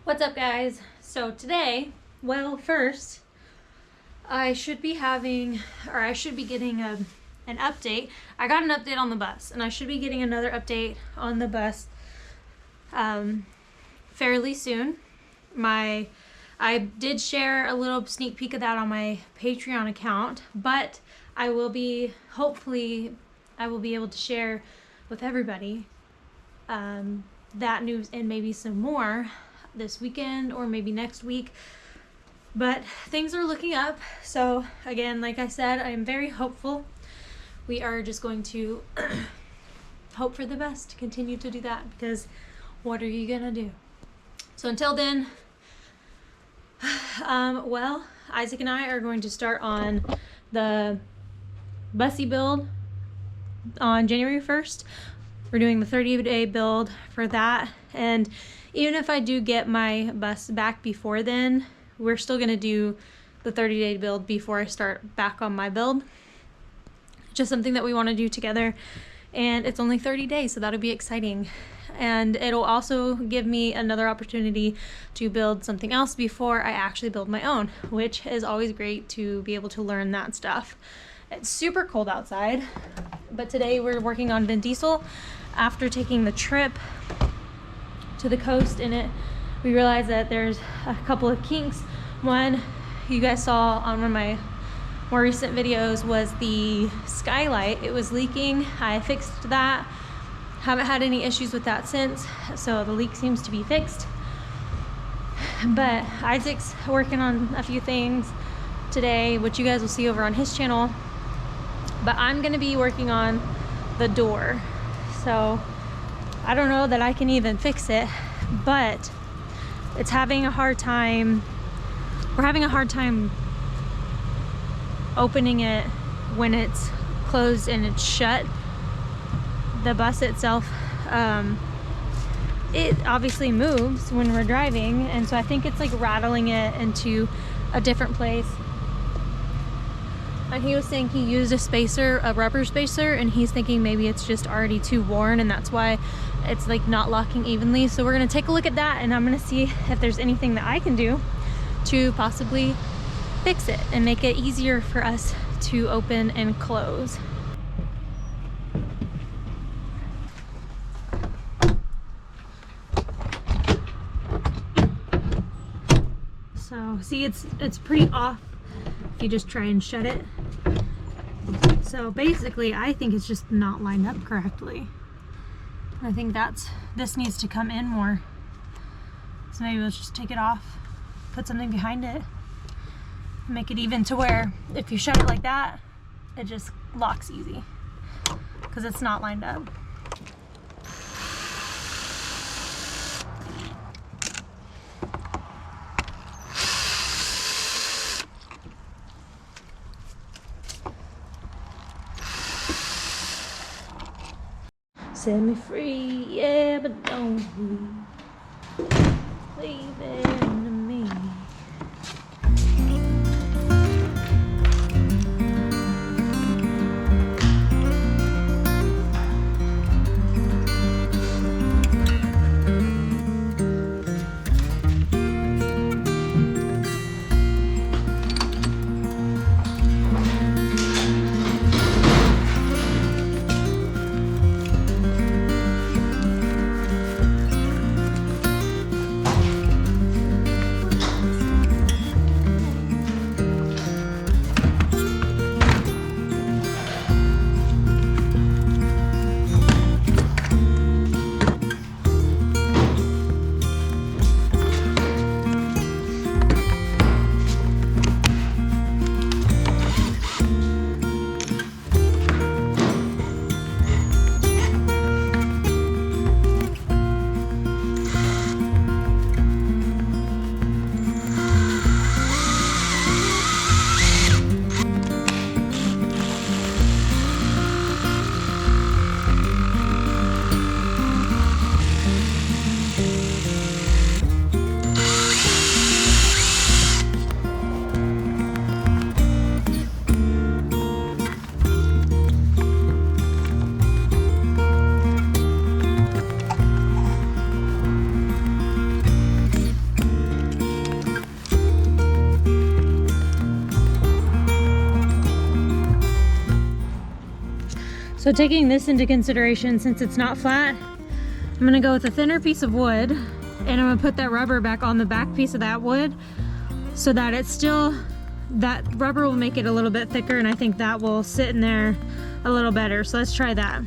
What's up, guys? So today, first, I should be getting an update. I got an update on the bus, and I should be getting another update on the bus fairly soon. I did share a little sneak peek of that on my Patreon account, but I will be able to share with everybody that news and maybe some more this weekend or maybe next week. But things are looking up. So again, like I said, I'm very hopeful. We are just going to hope for the best, continue to do that, because what are you gonna do? So until then, Isaac and I are going to start on the bussy build on January 1st. We're doing the 30-day build for that, and even if I do get my bus back before then, we're still gonna do the 30-day build before I start back on my build. Just something that we want to do together, and it's only 30 days, so that'll be exciting. And it'll also give me another opportunity to build something else before I actually build my own, which is always great to be able to learn that stuff. It's super cold outside, but today we're working on Vin Diesel. After taking the trip to the coast in it, we realized that there's a couple of kinks. One you guys saw on one of my more recent videos was the skylight. It was leaking. I fixed that. Haven't had any issues with that since, so the leak seems to be fixed. But Isaac's working on a few things today, which you guys will see over on his channel. But I'm gonna be working on the door. So I don't know that I can even fix it, but it's having a hard time. We're having a hard time opening it when it's closed and it's shut. The bus itself, it obviously moves when we're driving, and so I think it's like rattling it into a different place. And he was saying he used a rubber spacer, and he's thinking maybe it's just already too worn and that's why it's like not locking evenly. So we're gonna take a look at that, and I'm gonna see if there's anything that I can do to possibly fix it and make it easier for us to open and close. So see, it's pretty off if you just try and shut it. So basically I think it's just not lined up correctly. I think this needs to come in more. So maybe let's just take it off, put something behind it, make it even to where if you shut it like that, it just locks easy, because it's not lined up. Set me free, yeah, but don't leave it into me. So taking this into consideration, since it's not flat, I'm gonna go with a thinner piece of wood, and I'm gonna put that rubber back on the back piece of that wood so that it's still, that rubber will make it a little bit thicker, and I think that will sit in there a little better. So let's try that.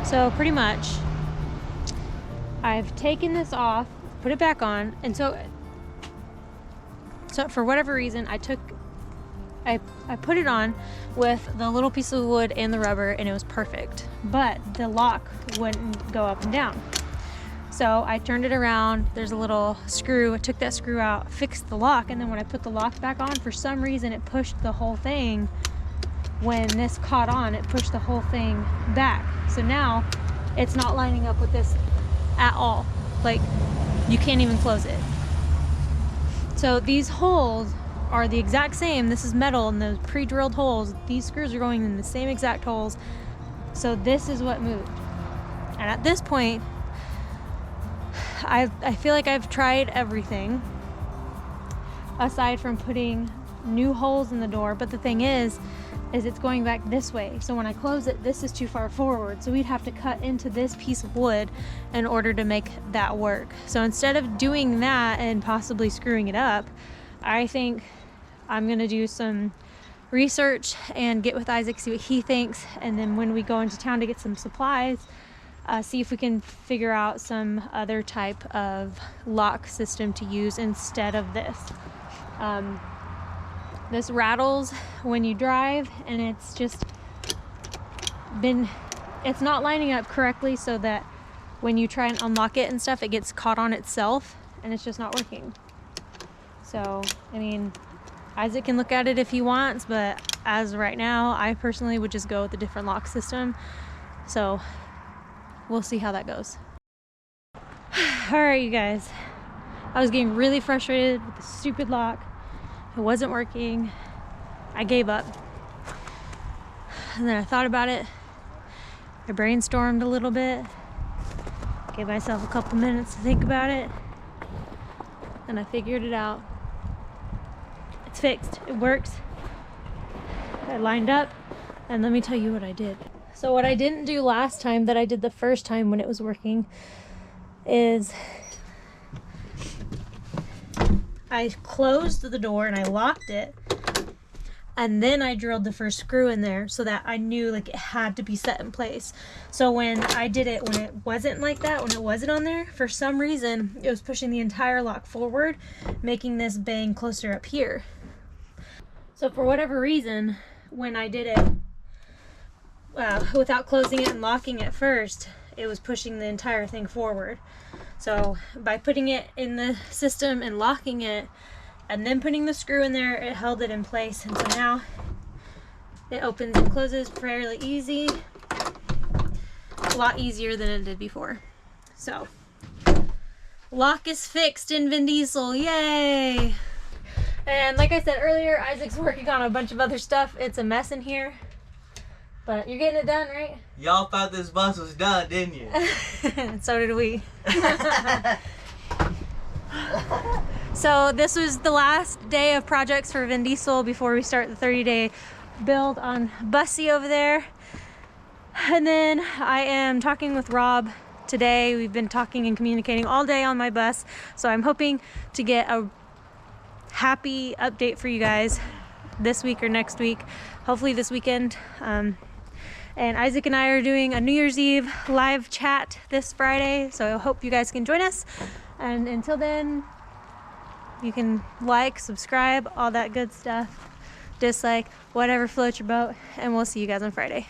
So pretty much, I've taken this off, put it back on, and so for whatever reason, I put it on with the little piece of wood and the rubber, and it was perfect. But the lock wouldn't go up and down. So I turned it around, there's a little screw, I took that screw out, fixed the lock, and then when I put the lock back on, for some reason it pushed the whole thing. When this caught on, it pushed the whole thing back. So now it's not lining up with this at all. Like, you can't even close it. So these holes are the exact same. This is metal, and the pre-drilled holes, these screws are going in the same exact holes. So this is what moved. And at this point, I feel like I've tried everything aside from putting new holes in the door. But the thing is it's going back this way. So when I close it, this is too far forward. So we'd have to cut into this piece of wood in order to make that work. So instead of doing that and possibly screwing it up, I think I'm gonna do some research and get with Isaac, see what he thinks. And then when we go into town to get some supplies, see if we can figure out some other type of lock system to use instead of this. This rattles when you drive, and it's not lining up correctly, so that when you try and unlock it and stuff, it gets caught on itself, and it's just not working. So, I mean, Isaac can look at it if he wants, but as of right now, I personally would just go with a different lock system. So we'll see how that goes. Alright, you guys. I was getting really frustrated with the stupid lock. It wasn't working. I gave up. And then I thought about it. I brainstormed a little bit. Gave myself a couple minutes to think about it. And I figured it out. It's fixed. It works. I lined up. And let me tell you what I did. So what I didn't do last time that I did the first time when it was working is I closed the door and I locked it, and then I drilled the first screw in there so that I knew like it had to be set in place. So when I did it, when it wasn't like that, when it wasn't on there, for some reason it was pushing the entire lock forward, making this bang closer up here. So for whatever reason, when I did it without closing it and locking it first, it was pushing the entire thing forward. So by putting it in the system and locking it and then putting the screw in there, it held it in place. And so now it opens and closes fairly easy, a lot easier than it did before. So lock is fixed in Vin Diesel, yay! And like I said earlier, Isaac's working on a bunch of other stuff. It's a mess in here, but you're getting it done, right? Y'all thought this bus was done, didn't you? So did we. So this was the last day of projects for Vin Diesel before we start the 30-day build on Bussy over there. And then I am talking with Rob today. We've been talking and communicating all day on my bus. So I'm hoping to get a happy update for you guys this week or next week. Hopefully this weekend. And Isaac and I are doing a New Year's Eve live chat this Friday, so I hope you guys can join us. And until then, you can like, subscribe, all that good stuff. Dislike, whatever floats your boat, and we'll see you guys on Friday.